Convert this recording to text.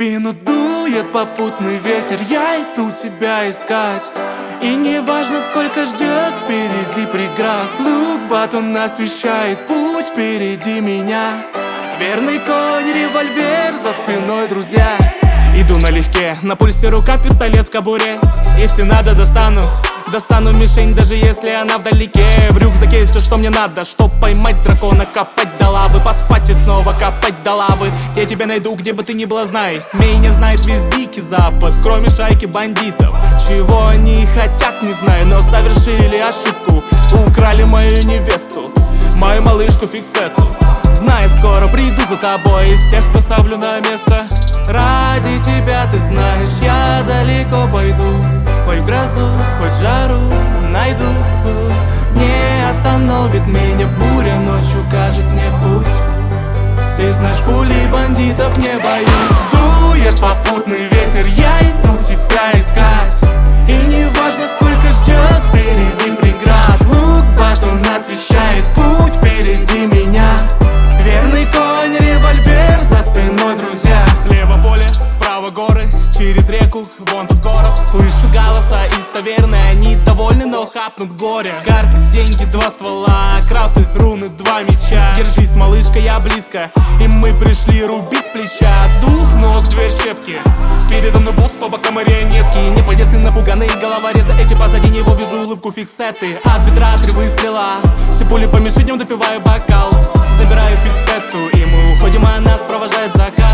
спину дует попутный ветер, я иду тебя искать. И не важно, сколько ждет впереди преград, лук-батон освещает путь впереди меня. Верный конь, револьвер за спиной, друзья. Иду налегке, на пульсе рука, пистолет в кобуре. Если надо, достану мишень, даже если она вдалеке. В рюкзаке все, что мне надо, чтоб поймать дракона, копать до лавы, поспать и снова копать до лавы. Я тебя найду, где бы ты ни была, знай. Меня знает весь дикий запад, кроме шайки бандитов. Чего они хотят, не знаю, но совершили ошибку. Украли мою невесту, мою малышку Фиксету. Знай, скоро приду за тобой и всех поставлю на место. Ради тебя, ты знаешь, я далеко пойду. Хоть в грозу, хоть в жару найду. Не остановит меня буря, ночью укажет мне путь. Ты знаешь, пули бандитов не боюсь. Дует попутный ветер, я иду тебя искать. И не важно, сколько ждет впереди преград, лук-батон освещает путь впереди меня. Верный конь, револьвер за спиной, друзья. Слева поле, справа горы, через реку, вон тот город. Слышу голоса из таверны, они довольны, но хапнут горе. Карты, деньги, два ствола, крафты, руны, два меча. Держись, малышка, я близко, и мы пришли рубить с плеча. С двух ног дверь щепки, передо мной босс, по бокам марионетки. Не по-детски напуганный, головорезы эти, позади него вижу улыбку Фиксеты. От бедра 3 выстрела, все пули по мишеням, допиваю бокал. Забираю Фиксету, и мы уходим, а нас провожает закат.